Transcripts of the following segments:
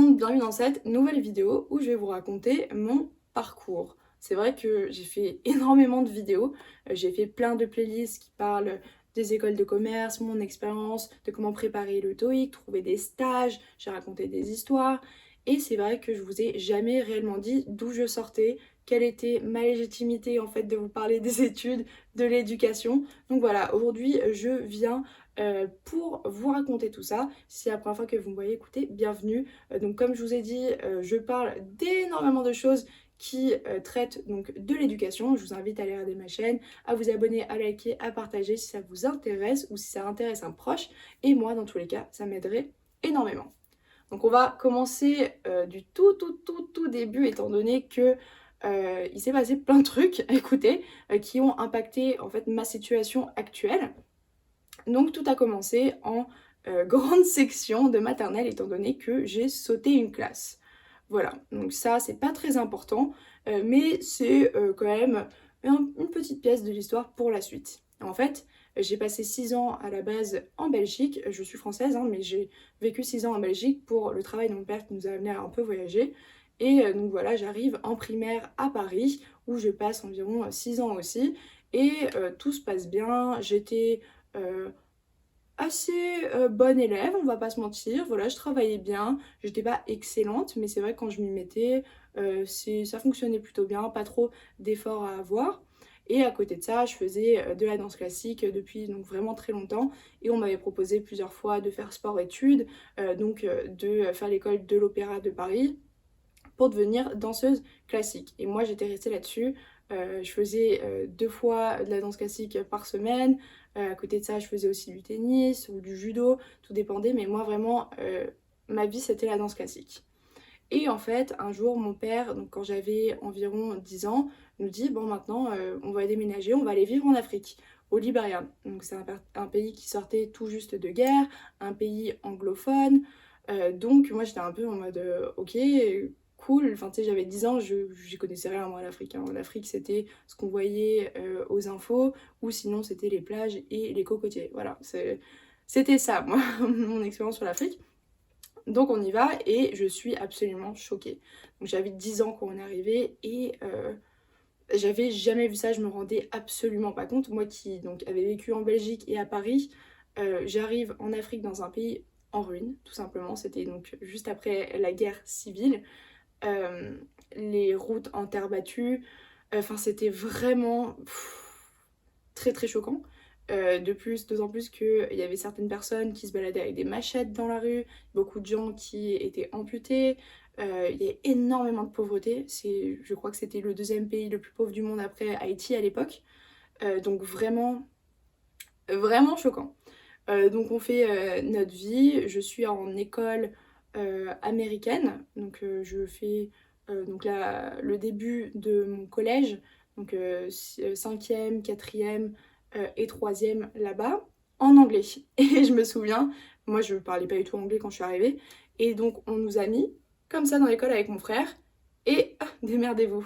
monde, bienvenue dans cette nouvelle vidéo où je vais vous raconter mon parcours. C'est vrai que j'ai fait énormément de vidéos, j'ai fait plein de playlists qui parlent des écoles de commerce, mon expérience, de comment préparer le TOEIC, trouver des stages, j'ai raconté des histoires et c'est vrai que je vous ai jamais réellement dit d'où je sortais, quelle était ma légitimité en fait de vous parler des études, de l'éducation. Donc voilà, aujourd'hui je viens pour vous raconter tout ça. Si c'est la première fois que vous me voyez, écoutez, bienvenue. Donc comme je vous ai dit, je parle d'énormément de choses qui traitent donc de l'éducation. Je vous invite à aller regarder ma chaîne, à vous abonner, à liker, à partager si ça vous intéresse ou si ça intéresse un proche. Et moi, dans tous les cas, ça m'aiderait énormément. Donc on va commencer du tout début, étant donné que il s'est passé plein de trucs, écoutez, qui ont impacté en fait ma situation actuelle. Donc tout a commencé en grande section de maternelle étant donné que j'ai sauté une classe. Voilà, donc ça c'est pas très important, mais c'est quand même une petite pièce de l'histoire pour la suite. En fait, j'ai passé 6 ans à la base en Belgique, je suis française, hein, mais j'ai vécu 6 ans en Belgique pour le travail de mon père qui nous a amené à un peu voyager. Et donc voilà, j'arrive en primaire à Paris, où je passe environ 6 ans aussi, et tout se passe bien, j'étais euh, assez bonne élève, on va pas se mentir. Voilà, je travaillais bien, j'étais pas excellente, mais c'est vrai que quand je m'y mettais, ça fonctionnait plutôt bien, pas trop d'efforts à avoir. Et à côté de ça, je faisais de la danse classique depuis donc vraiment très longtemps. Et on m'avait proposé plusieurs fois de faire sport-études, de faire l'école de l'Opéra de Paris pour devenir danseuse classique. Et moi j'étais restée là-dessus. Je faisais 2 fois de la danse classique par semaine. À côté de ça, je faisais aussi du tennis ou du judo, tout dépendait. Mais moi vraiment, ma vie c'était la danse classique. Et en fait, un jour, mon père, donc quand j'avais environ 10 ans, nous dit, bon maintenant, on va déménager, on va aller vivre en Afrique, au Libéria. Donc c'est un pays qui sortait tout juste de guerre, un pays anglophone. Donc moi j'étais un peu en mode, ok, cool. Enfin tu sais, j'avais 10 ans, j'y connaissais rien moi à l'Afrique, hein. L'Afrique c'était ce qu'on voyait aux infos, ou sinon c'était les plages et les cocotiers. Voilà, c'était ça, moi, mon expérience sur l'Afrique. Donc on y va et je suis absolument choquée. Donc j'avais 10 ans quand on est arrivé et j'avais jamais vu ça, je me rendais absolument pas compte. Moi qui donc avais vécu en Belgique et à Paris, j'arrive en Afrique dans un pays en ruine, tout simplement. C'était donc juste après la guerre civile. Euh, les routes en terre battue, enfin c'était vraiment très choquant. De plus, d'autant plus qu'il y avait certaines personnes qui se baladaient avec des machettes dans la rue, beaucoup de gens qui étaient amputés, il y a énormément de pauvreté. Je crois que c'était le deuxième pays le plus pauvre du monde après Haïti à l'époque. Donc vraiment choquant. Donc on fait notre vie, je suis en école américaine, donc je fais le début de mon collège, donc 5e, 4e et 3e là-bas, en anglais. Et je me souviens, moi je parlais pas du tout anglais quand je suis arrivée, et donc on nous a mis comme ça dans l'école avec mon frère, et démerdez-vous.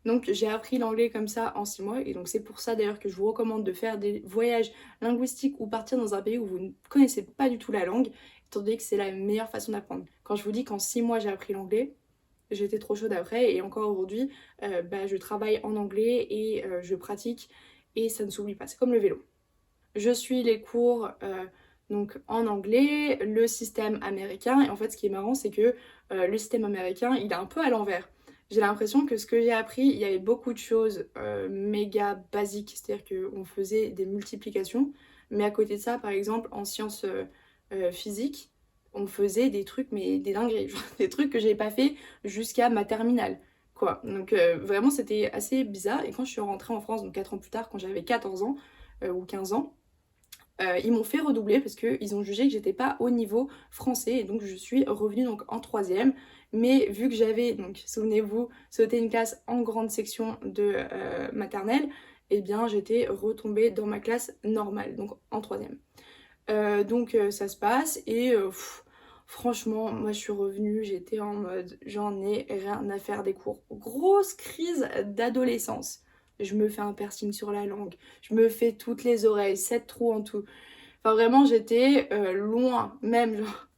Donc j'ai appris l'anglais comme ça en 6 mois, et donc c'est pour ça d'ailleurs que je vous recommande de faire des voyages linguistiques ou partir dans un pays où vous ne connaissez pas du tout la langue, étant donné que c'est la meilleure façon d'apprendre. Quand je vous dis qu'en 6 mois j'ai appris l'anglais, j'étais trop chaude après et encore aujourd'hui, je travaille en anglais et je pratique et ça ne s'oublie pas, c'est comme le vélo. Je suis les cours donc en anglais, le système américain et en fait ce qui est marrant c'est que le système américain il est un peu à l'envers. J'ai l'impression que ce que j'ai appris, il y avait beaucoup de choses méga basiques, c'est-à-dire qu'on faisait des multiplications, mais à côté de ça, par exemple, en sciences physiques, on faisait des trucs, mais des dingueries, genre, des trucs que j'ai pas fait jusqu'à ma terminale, quoi. Donc vraiment, c'était assez bizarre. Et quand je suis rentrée en France, donc 4 ans plus tard, quand j'avais 14 ans ou 15 ans, ils m'ont fait redoubler parce qu'ils ont jugé que j'étais pas au niveau français et donc je suis revenue donc en 3e. Mais vu que j'avais, donc souvenez-vous, sauté une classe en grande section de maternelle, eh bien j'étais retombée dans ma classe normale, donc en 3e. Donc ça se passe et franchement, moi je suis revenue, j'étais en mode j'en ai rien à faire des cours. Grosse crise d'adolescence. Je me fais un piercing sur la langue, je me fais toutes les oreilles, 7 trous en tout. Enfin vraiment j'étais loin, même genre.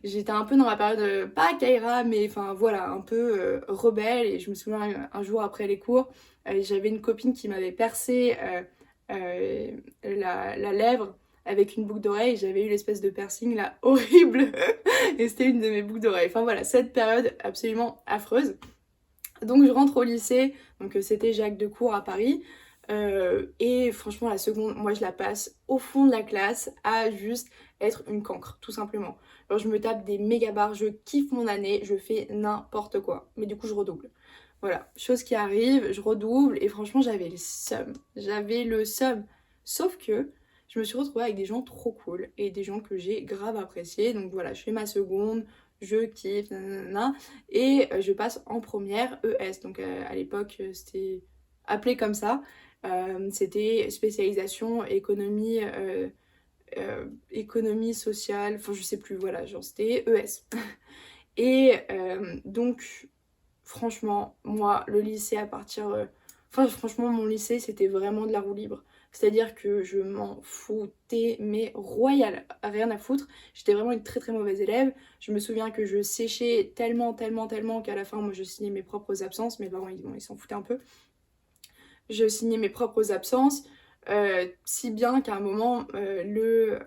J'étais un peu dans ma période, pas Kaira, mais enfin voilà, un peu rebelle. Et je me souviens un jour après les cours, j'avais une copine qui m'avait percé la lèvre avec une boucle d'oreille. J'avais eu l'espèce de piercing là horrible et c'était une de mes boucles d'oreille. Enfin voilà, cette période absolument affreuse. Donc je rentre au lycée, donc c'était Jacques Decour à Paris. Et franchement la seconde, moi je la passe au fond de la classe à juste être une cancre, tout simplement. Alors je me tape des méga barres, je kiffe mon année, je fais n'importe quoi. Mais du coup je redouble. Voilà, chose qui arrive, je redouble et franchement j'avais le seum. J'avais le seum. Sauf que je me suis retrouvée avec des gens trop cool et des gens que j'ai grave appréciés. Donc voilà, je fais ma seconde, je kiffe, nanana. Et je passe en première ES. Donc à l'époque, c'était appelé comme ça. C'était spécialisation économie sociale, enfin je sais plus, voilà, genre c'était ES. Et donc franchement, moi, le lycée à partir... Enfin, franchement, mon lycée, c'était vraiment de la roue libre. C'est-à-dire que je m'en foutais, mais royal, rien à foutre. J'étais vraiment une très très mauvaise élève. Je me souviens que je séchais tellement qu'à la fin, moi, je signais mes propres absences. Mes parents, ils s'en foutaient un peu. Je signais mes propres absences, si bien qu'à un moment, je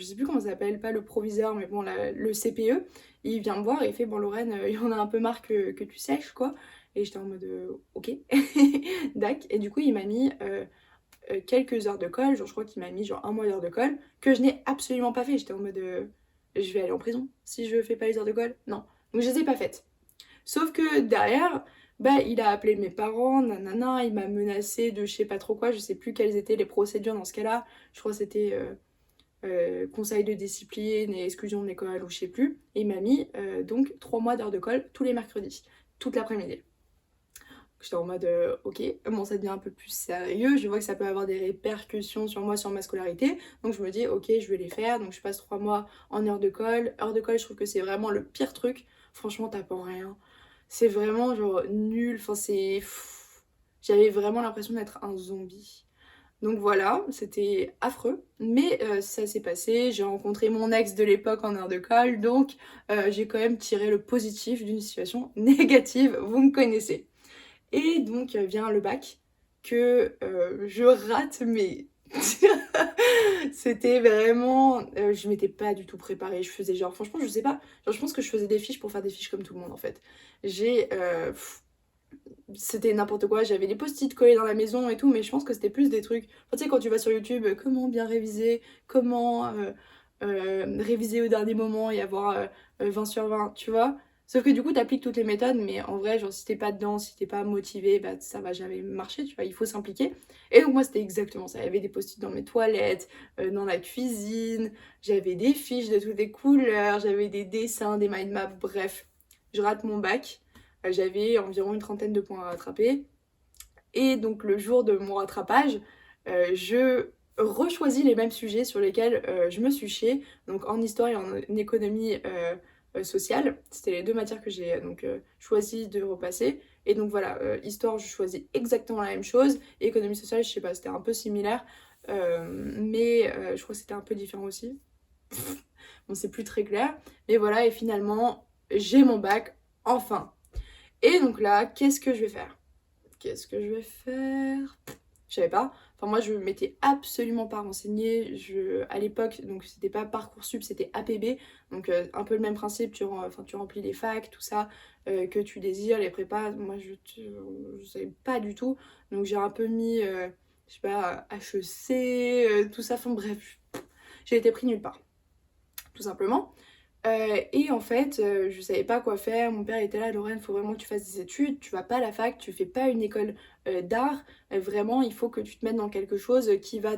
sais plus comment ça s'appelle, pas le proviseur, mais bon, le CPE, il vient me voir et il fait: bon, Lorraine, il y en a un peu marre que tu sèches, quoi. Et j'étais en mode ok, dac. Et du coup, il m'a mis quelques heures de colle, genre je crois qu'il m'a mis genre un mois d'heures de colle, que je n'ai absolument pas fait. J'étais en mode je vais aller en prison si je fais pas les heures de colle. Non. Donc je les ai pas faites. Sauf que derrière, bah, il a appelé mes parents, nanana, il m'a menacé de je sais pas trop quoi, je sais plus quelles étaient les procédures dans ce cas-là. Je crois que c'était conseil de discipline et exclusion de l'école ou je sais plus. Et il m'a mis donc 3 mois d'heures de colle tous les mercredis, toute l'après-midi. J'étais en mode ok, bon ça devient un peu plus sérieux, je vois que ça peut avoir des répercussions sur moi, sur ma scolarité, donc je me dis ok je vais les faire, donc je passe 3 mois en heure de colle. Heure de colle je trouve que c'est vraiment le pire truc, franchement t'apprends rien, c'est vraiment genre nul, enfin c'est... J'avais vraiment l'impression d'être un zombie. Donc voilà, c'était affreux, mais ça s'est passé, j'ai rencontré mon ex de l'époque en heure de colle, donc j'ai quand même tiré le positif d'une situation négative, vous me connaissez. Et donc vient le bac que je rate, mais c'était vraiment... je m'étais pas du tout préparée, je faisais genre, franchement je sais pas, genre je pense que je faisais des fiches pour faire des fiches comme tout le monde en fait. J'ai... c'était n'importe quoi, j'avais des post-it collés dans la maison et tout, mais je pense que c'était plus des trucs... Enfin, tu sais quand tu vas sur YouTube, comment bien réviser, comment réviser au dernier moment et avoir 20 sur 20, tu vois. Sauf que du coup, t'appliques toutes les méthodes, mais en vrai, genre, si t'es pas dedans, si t'es pas motivé, bah ça va jamais marcher, tu vois, il faut s'impliquer. Et donc, moi, c'était exactement ça. Il y avait des post-it dans mes toilettes, dans la cuisine, j'avais des fiches de toutes les couleurs, j'avais des dessins, des mind maps, bref. Je rate mon bac, j'avais environ une trentaine de points à rattraper. Et donc, le jour de mon rattrapage, je rechoisis les mêmes sujets sur lesquels je me suis chiée, donc en histoire et en économie sociale. C'était les deux matières que j'ai donc choisi de repasser. Et donc voilà, histoire, je choisis exactement la même chose. Et économie sociale, je sais pas, c'était un peu similaire. Mais je crois que c'était un peu différent aussi. Bon, c'est plus très clair. Mais voilà, et finalement, j'ai mon bac, enfin. Et donc là, qu'est-ce que je vais faire? Qu'est-ce que je vais faire? Je savais pas. Enfin, moi, je m'étais absolument pas renseignée. À l'époque, donc c'était pas Parcoursup, c'était APB. Donc, un peu le même principe. Tu remplis les facs, tout ça, que tu désires, les prépas. Moi, je savais pas du tout. Donc, j'ai un peu mis, je sais pas, HEC, tout ça. Enfin, bref, j'ai été pris nulle part, tout simplement. Et en fait, je savais pas quoi faire. Mon père était là: Lorraine, faut vraiment que tu fasses des études. Tu vas pas à la fac, tu fais pas une école d'art. Vraiment, il faut que tu te mettes dans quelque chose qui va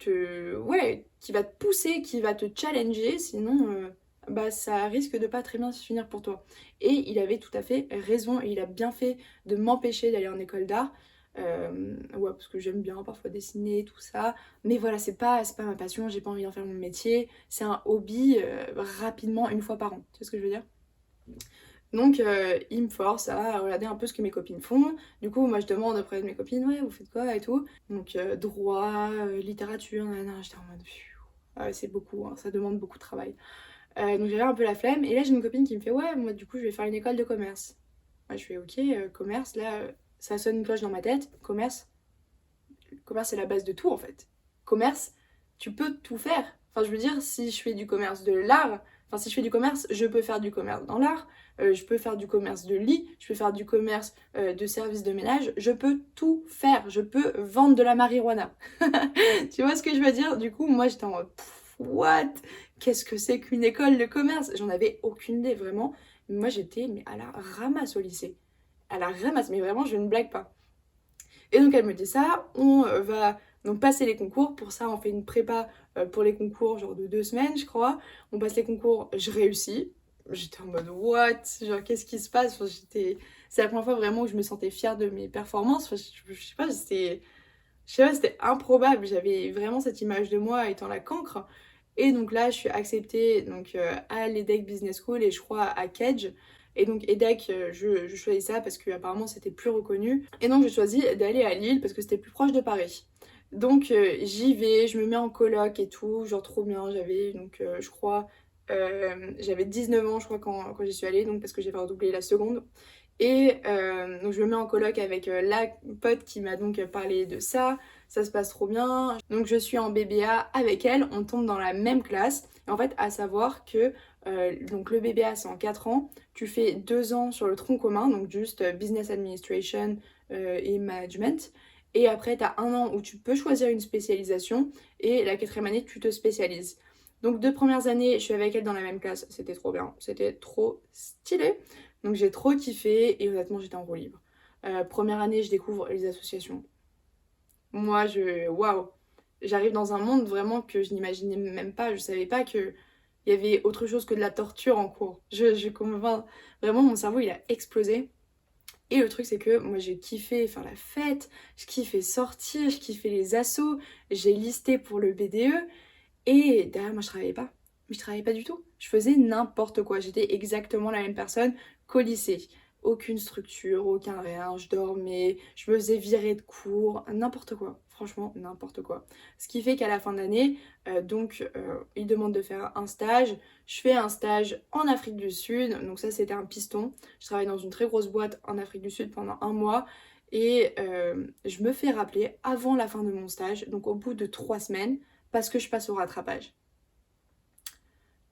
ouais, qui va te pousser, qui va te challenger. Sinon, bah, ça risque de pas très bien se finir pour toi. Et il avait tout à fait raison. Et il a bien fait de m'empêcher d'aller en école d'art. Ouais, parce que j'aime bien parfois dessiner, tout ça. Mais voilà, c'est pas ma passion, j'ai pas envie d'en faire mon métier. C'est un hobby rapidement, une fois par an. Tu sais ce que je veux dire? Donc, il me force à regarder un peu ce que mes copines font. Du coup, moi, je demande auprès de mes copines: ouais, vous faites quoi et tout. Donc, droit, littérature, nanana. J'étais en mode... pfiou. C'est beaucoup, hein, ça demande beaucoup de travail. Donc j'avais un peu la flemme. Et là, j'ai une copine qui me fait ouais, moi du coup, je vais faire une école de commerce. Moi, je fais ok, commerce, là, ça sonne une cloche dans ma tête. Commerce, c'est la base de tout en fait. Commerce, tu peux tout faire. Enfin, je veux dire, si je fais du commerce de l'art, enfin, si je fais du commerce, je peux faire du commerce dans l'art, je peux faire du commerce de lit, je peux faire du commerce de services de ménage, je peux tout faire. Je peux vendre de la marijuana. Tu vois ce que je veux dire? Du coup, moi, j'étais en mode, what? Qu'est-ce que c'est qu'une école de commerce? J'en avais aucune idée, vraiment. Moi, j'étais mais à la ramasse au lycée. À la ramasse, mais vraiment, je ne blague pas. Et donc elle me dit ça, on va donc passer les concours. Pour ça, on fait une prépa pour les concours, genre de 2 semaines, je crois. On passe les concours, je réussis. J'étais en mode what? Genre, qu'est-ce qui se passe? Enfin, c'est la première fois vraiment où je me sentais fière de mes performances. Enfin, je sais pas, c'était improbable. J'avais vraiment cette image de moi étant la cancre. Et donc là, je suis acceptée donc, à l'EDEC Business School et je crois à Kedge. Et donc EDEC, je choisis ça parce qu'apparemment c'était plus reconnu. Et donc je choisis d'aller à Lille parce que c'était plus proche de Paris. Donc j'y vais, je me mets en coloc et tout, genre trop bien. J'avais donc je crois, j'avais 19 ans je crois quand j'y suis allée, donc parce que j'avais redoublé la seconde. Et donc je me mets en coloc avec la pote qui m'a donc parlé de ça. Ça se passe trop bien. Donc je suis en BBA avec elle, on tombe dans la même classe. Et en fait, à savoir que donc le BBA c'est en 4 ans. Tu fais 2 ans sur le tronc commun, donc juste Business Administration et Management. Et après, tu as 1 an où tu peux choisir une spécialisation. Et la 4e année, tu te spécialises. Donc 2 premières années, je suis avec elle dans la même classe. C'était trop bien. C'était trop stylé. Donc j'ai trop kiffé et honnêtement j'étais en roue libre. Première année, je découvre les associations. Moi, waouh, j'arrive dans un monde vraiment que je n'imaginais même pas. Je savais pas que il y avait autre chose que de la torture en cours. Vraiment, mon cerveau il a explosé. Et le truc c'est que moi j'ai kiffé faire la fête, je kiffais sortir, je kiffais les assos, j'ai listé pour le BDE et derrière moi je travaillais pas. Mais je travaillais pas du tout. Je faisais n'importe quoi. J'étais exactement la même personne qu'au lycée. Aucune structure, aucun rien. Je dormais, je me faisais virer de cours, n'importe quoi. Franchement, n'importe quoi. Ce qui fait qu'à la fin de l'année, ils demandent de faire un stage. Je fais un stage en Afrique du Sud. Donc ça, c'était un piston. Je travaille dans une très grosse boîte en Afrique du Sud pendant 1 mois. Et je me fais rappeler avant la fin de mon stage, donc au bout de 3 semaines, parce que je passe au rattrapage.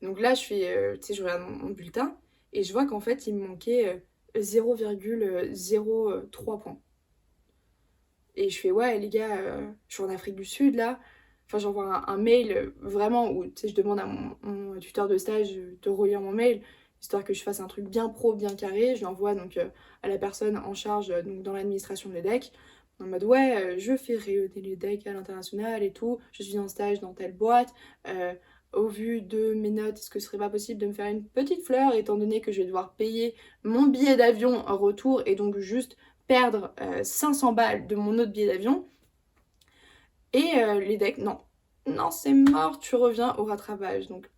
Donc là, je regarde mon bulletin et je vois qu'en fait, il me manquait 0,03 points. Et je fais, ouais, les gars, je suis en Afrique du Sud là. Enfin, j'envoie un mail vraiment où, tu sais, je demande à mon tuteur de stage de relire mon mail, histoire que je fasse un truc bien pro, bien carré. Je l'envoie donc à la personne en charge donc, dans l'administration de l'EDEC. En mode, ouais, je fais rayonner l'EDEC à l'international et tout. Je suis en stage dans telle boîte. Au vu de mes notes, est-ce que ce serait pas possible de me faire une petite fleur, étant donné que je vais devoir payer mon billet d'avion en retour et donc juste perdre 500 balles de mon autre billet d'avion. Et les decks, non. Non, c'est mort, tu reviens au rattrapage. Donc,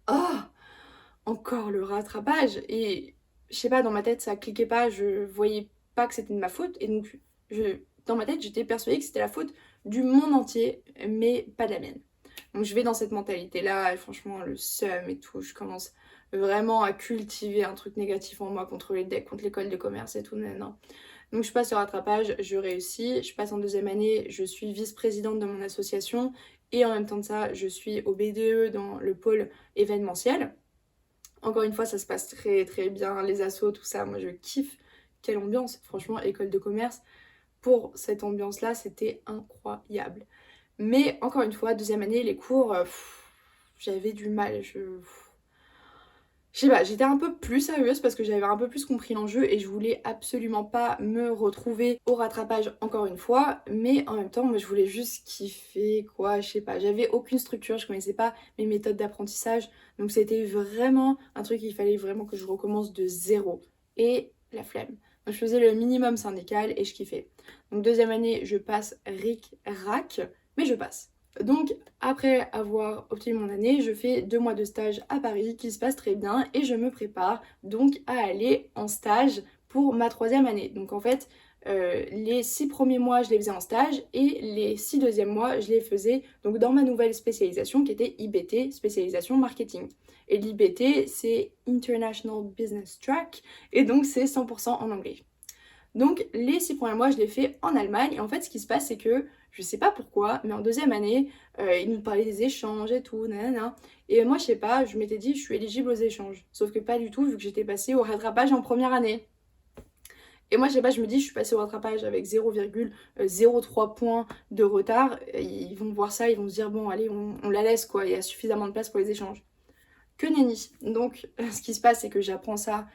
encore le rattrapage. Et je sais pas, dans ma tête, ça cliquait pas, je voyais pas que c'était de ma faute. Et donc, dans ma tête, j'étais persuadée que c'était la faute du monde entier, mais pas de la mienne. Donc je vais dans cette mentalité-là, et franchement, le seum et tout, je commence vraiment à cultiver un truc négatif en moi contre les decks, contre l'école de commerce et tout, non. Donc je passe au rattrapage, je réussis, je passe en 2e année, je suis vice-présidente de mon association, et en même temps de ça, je suis au BDE dans le pôle événementiel. Encore une fois, ça se passe très très bien, les assos, tout ça, moi je kiffe. Quelle ambiance, franchement, école de commerce, pour cette ambiance-là, c'était incroyable. Mais encore une fois, 2e année, les cours, j'avais du mal. Je sais pas, j'étais un peu plus sérieuse parce que j'avais un peu plus compris l'enjeu et je voulais absolument pas me retrouver au rattrapage encore une fois. Mais en même temps, moi je voulais juste kiffer, quoi, je sais pas. J'avais aucune structure, je connaissais pas mes méthodes d'apprentissage. Donc c'était vraiment un truc qu'il fallait vraiment que je recommence de zéro. Et la flemme. Donc je faisais le minimum syndical et je kiffais. Donc 2e année, je passe ric-rac, mais je passe. Donc après avoir obtenu mon année, je fais 2 mois de stage à Paris qui se passe très bien et je me prépare donc à aller en stage pour ma 3e année. Donc en fait, Les 6 premiers mois, je les faisais en stage et les 6 deuxièmes mois, je les faisais donc dans ma nouvelle spécialisation qui était IBT, spécialisation marketing. Et l'IBT, c'est International Business Track et donc c'est 100% en anglais. Donc les 6 premiers mois, je les fais en Allemagne et en fait, ce qui se passe, c'est que je sais pas pourquoi, mais en deuxième année, ils nous parlaient des échanges et tout, nanana. Et moi, je sais pas, je m'étais dit, je suis éligible aux échanges. Sauf que pas du tout, vu que j'étais passée au rattrapage en première année. Et moi, je sais pas, je me dis, je suis passée au rattrapage avec 0,03 points de retard. Ils vont voir ça, ils vont se dire, bon, allez, on la laisse, quoi, il y a suffisamment de place pour les échanges. Que nenni. Donc, ce qui se passe, c'est que j'apprends ça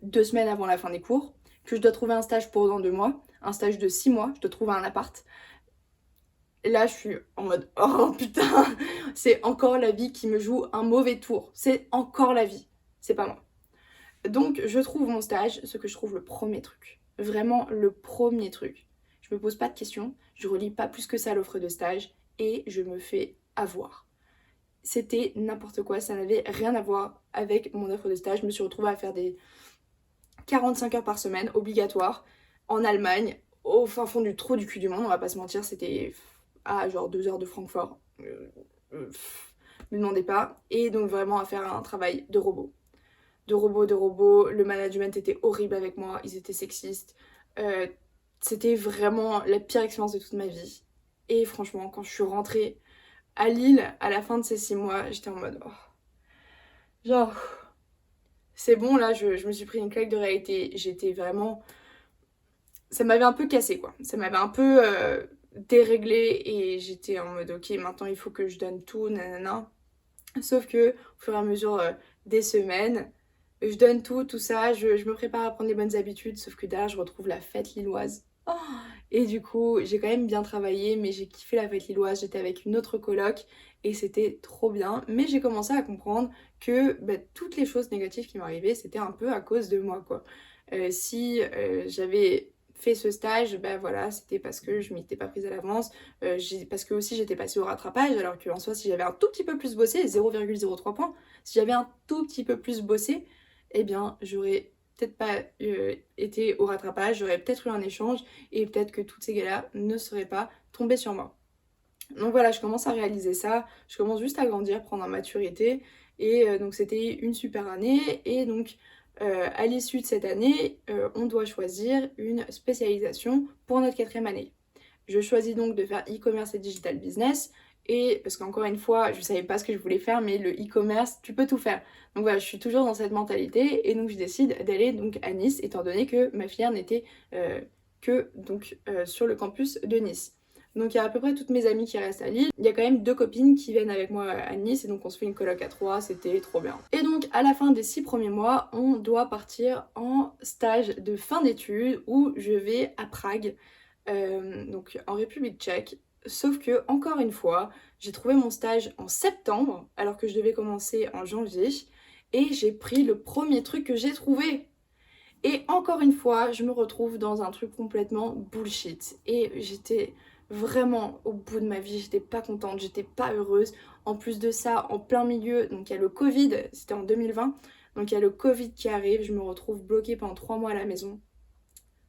2 semaines avant la fin des cours, que je dois trouver un stage pour dans 2 mois, un stage de 6 mois, je dois trouver un appart. Et là, je suis en mode, oh putain, c'est encore la vie qui me joue un mauvais tour. C'est encore la vie, c'est pas moi. Donc je trouve mon stage, ce que je trouve le premier truc. Vraiment le premier truc. Je me pose pas de questions, je relis pas plus que ça l'offre de stage et je me fais avoir. C'était n'importe quoi, ça n'avait rien à voir avec mon offre de stage. Je me suis retrouvée à faire des 45 heures par semaine, obligatoires, en Allemagne, au fin fond du trou du cul du monde, on va pas se mentir, c'était à genre 2 heures de Francfort. Me demandez pas. Et donc vraiment à faire un travail de robot. De robots, le management était horrible avec moi, ils étaient sexistes. C'était vraiment la pire expérience de toute ma vie. Et franchement, quand je suis rentrée à Lille à la fin de ces 6 mois, j'étais en mode, oh, genre, c'est bon, là, je me suis pris une claque de réalité. J'étais vraiment... Ça m'avait un peu cassé, quoi. Ça m'avait un peu déréglée et j'étais en mode, ok, maintenant il faut que je donne tout, nanana. Sauf que, au fur et à mesure des semaines, je donne tout, tout ça, je me prépare à prendre les bonnes habitudes, sauf que derrière, je retrouve la fête lilloise. Oh, et du coup, j'ai quand même bien travaillé, mais j'ai kiffé la fête lilloise, j'étais avec une autre coloc et c'était trop bien. Mais j'ai commencé à comprendre que bah, toutes les choses négatives qui m'arrivaient, c'était un peu à cause de moi, quoi. Si j'avais fait ce stage, bah voilà, c'était parce que je m'y étais pas prise à l'avance, parce que aussi j'étais passée au rattrapage, alors qu'en soi, si j'avais un tout petit peu plus bossé, 0,03 points, si j'avais un tout petit peu plus bossé, eh bien, j'aurais peut-être pas été au rattrapage, j'aurais peut-être eu un échange et peut-être que toutes ces gars-là ne seraient pas tombées sur moi. Donc voilà, je commence à réaliser ça, je commence juste à grandir, prendre en maturité et donc c'était une super année et donc à l'issue de cette année, on doit choisir une spécialisation pour notre 4e année. Je choisis donc de faire e-commerce et digital business. Et parce qu'encore une fois, je ne savais pas ce que je voulais faire, mais le e-commerce, tu peux tout faire. Donc voilà, je suis toujours dans cette mentalité et donc je décide d'aller donc à Nice, étant donné que ma filière n'était que donc sur le campus de Nice. Donc il y a à peu près toutes mes amies qui restent à Lille. Il y a quand même 2 copines qui viennent avec moi à Nice et donc on se fait une coloc à 3, c'était trop bien. Et donc à la fin des 6 premiers mois, on doit partir en stage de fin d'études où je vais à Prague, donc en République tchèque. Sauf que, encore une fois, j'ai trouvé mon stage en septembre, alors que je devais commencer en janvier, et j'ai pris le premier truc que j'ai trouvé. Et encore une fois, je me retrouve dans un truc complètement bullshit. Et j'étais vraiment au bout de ma vie, j'étais pas contente, j'étais pas heureuse. En plus de ça, en plein milieu, donc il y a le Covid, c'était en 2020, donc il y a le Covid qui arrive, je me retrouve bloquée pendant 3 mois à la maison.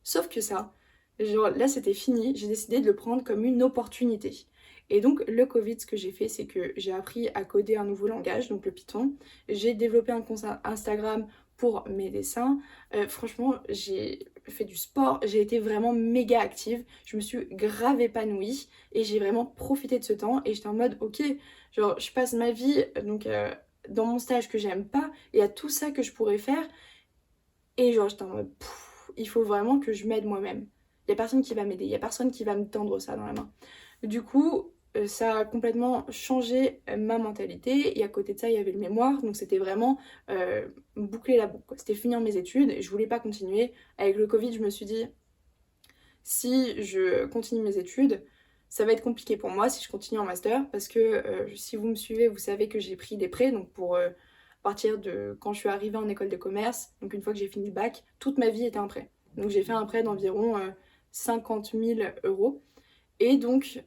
Sauf que ça, genre là c'était fini, j'ai décidé de le prendre comme une opportunité. Et donc le Covid, ce que j'ai fait, c'est que j'ai appris à coder un nouveau langage, donc le Python. J'ai développé un compte Instagram pour mes dessins. Franchement, j'ai fait du sport, j'ai été vraiment méga active. Je me suis grave épanouie et j'ai vraiment profité de ce temps. Et j'étais en mode, ok, genre je passe ma vie donc dans mon stage que j'aime pas et à tout ça que je pourrais faire. Et genre j'étais en mode, il faut vraiment que je m'aide moi-même. Il n'y a personne qui va m'aider, il n'y a personne qui va me tendre ça dans la main. Du coup, ça a complètement changé ma mentalité. Et à côté de ça, il y avait le mémoire. Donc c'était vraiment boucler la boucle, quoi. C'était finir mes études. Et je voulais pas continuer. Avec le Covid, je me suis dit, si je continue mes études, ça va être compliqué pour moi si je continue en master. Parce que si vous me suivez, vous savez que j'ai pris des prêts. Donc pour partir de quand je suis arrivée en école de commerce, donc une fois que j'ai fini le bac, toute ma vie était un prêt. Donc j'ai fait un prêt d'environ 50 000 euros. Et donc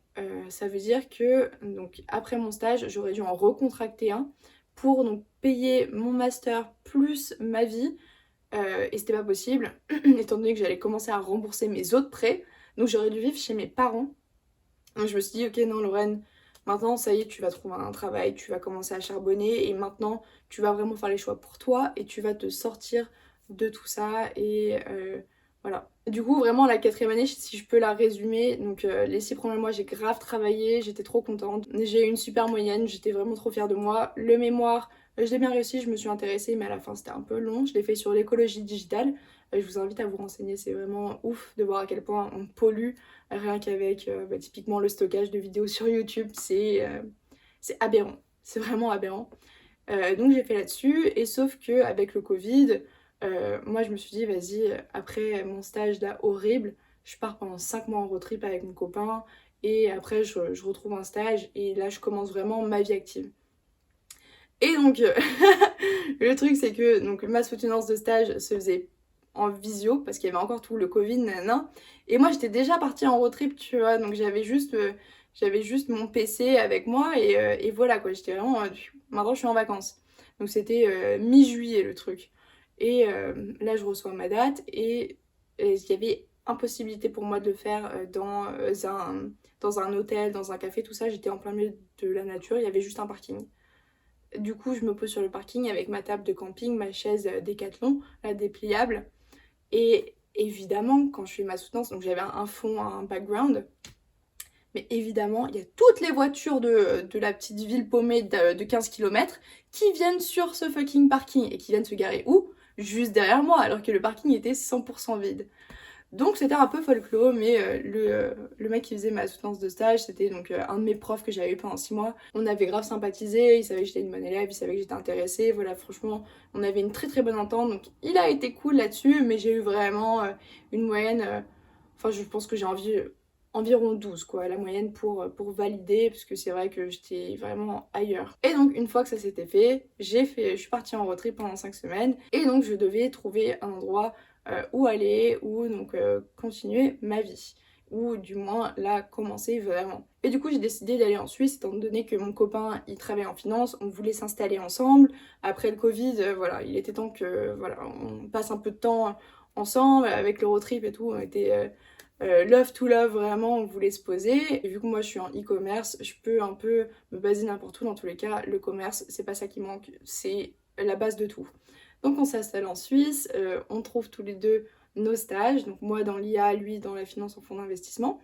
ça veut dire que donc, après mon stage, j'aurais dû en recontracter un pour donc payer mon master plus ma vie. et c'était pas possible, étant donné que j'allais commencer à rembourser mes autres prêts, donc j'aurais dû vivre chez mes parents. Donc je me suis dit, ok, non, Lorraine, maintenant, ça y est, tu vas trouver un travail, tu vas commencer à charbonner, et maintenant, tu vas vraiment faire les choix pour toi, et tu vas te sortir de tout ça, et voilà. Du coup, vraiment, la 4e année, si je peux la résumer, donc les 6 premiers mois, j'ai grave travaillé, j'étais trop contente. J'ai eu une super moyenne, j'étais vraiment trop fière de moi. Le mémoire, je l'ai bien réussi, je me suis intéressée, mais à la fin, c'était un peu long. Je l'ai fait sur l'écologie digitale. Je vous invite à vous renseigner, c'est vraiment ouf de voir à quel point on pollue rien qu'avec typiquement le stockage de vidéos sur YouTube, c'est aberrant, c'est vraiment aberrant. Donc j'ai fait là-dessus, et sauf que avec le Covid, moi je me suis dit vas-y, après mon stage là horrible, je pars pendant 5 mois en road trip avec mon copain, et après je retrouve un stage, et là je commence vraiment ma vie active. Et donc le truc c'est que donc, ma soutenance de stage se faisait en visio, parce qu'il y avait encore tout le Covid, nanana. Et moi j'étais déjà partie en road trip, tu vois, donc j'avais juste mon PC avec moi, et voilà quoi, j'étais vraiment, maintenant je suis en vacances. Donc c'était mi-juillet le truc. Et là je reçois ma date, et il y avait impossibilité pour moi de le faire dans un hôtel, dans un café, tout ça. J'étais en plein milieu de la nature, il y avait juste un parking. Du coup, je me pose sur le parking avec ma table de camping, ma chaise Décathlon, la dépliable. Et évidemment, quand je fais ma soutenance, donc j'avais un fond, un background. Mais évidemment, il y a toutes les voitures de la petite ville paumée de 15 km qui viennent sur ce fucking parking. Et qui viennent se garer où? Juste derrière moi, alors que le parking était 100% vide. Donc c'était un peu folklore, mais le mec qui faisait ma soutenance de stage, c'était donc un de mes profs que j'avais eu pendant 6 mois. On avait grave sympathisé, il savait que j'étais une bonne élève, il savait que j'étais intéressée, voilà, franchement, on avait une très très bonne entente, donc il a été cool là-dessus, mais j'ai eu vraiment une moyenne, enfin je pense que j'ai environ 12 quoi, la moyenne pour valider, parce que c'est vrai que j'étais vraiment ailleurs. Et donc une fois que ça s'était fait, je suis partie en road trip pendant 5 semaines, et donc je devais trouver un endroit où aller, ou donc continuer ma vie, ou du moins la commencer vraiment. Et du coup j'ai décidé d'aller en Suisse, étant donné que mon copain il travaille en finance, on voulait s'installer ensemble. Après le Covid, voilà, il était temps que voilà, on passe un peu de temps ensemble, avec le road trip et tout, on était love to love, vraiment, on voulait se poser. Et vu que moi je suis en e-commerce, je peux un peu me baser n'importe où. Dans tous les cas, le commerce, c'est pas ça qui manque, c'est la base de tout. Donc on s'installe en Suisse, on trouve tous les deux nos stages, donc moi dans l'IA, lui dans la finance en fonds d'investissement.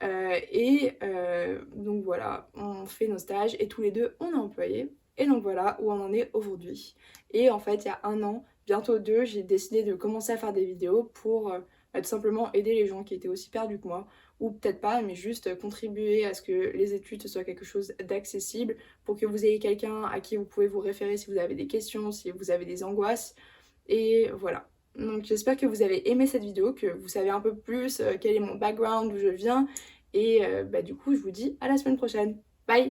Donc voilà, on fait nos stages, et tous les deux on est employés. Et donc voilà où on en est aujourd'hui. Et en fait, il y a 1 an, bientôt 2, j'ai décidé de commencer à faire des vidéos pour tout simplement aider les gens qui étaient aussi perdus que moi, ou peut-être pas, mais juste contribuer à ce que les études soient quelque chose d'accessible, pour que vous ayez quelqu'un à qui vous pouvez vous référer si vous avez des questions, si vous avez des angoisses. Et voilà. Donc j'espère que vous avez aimé cette vidéo, que vous savez un peu plus quel est mon background, d'où je viens. Et du coup, je vous dis à la semaine prochaine.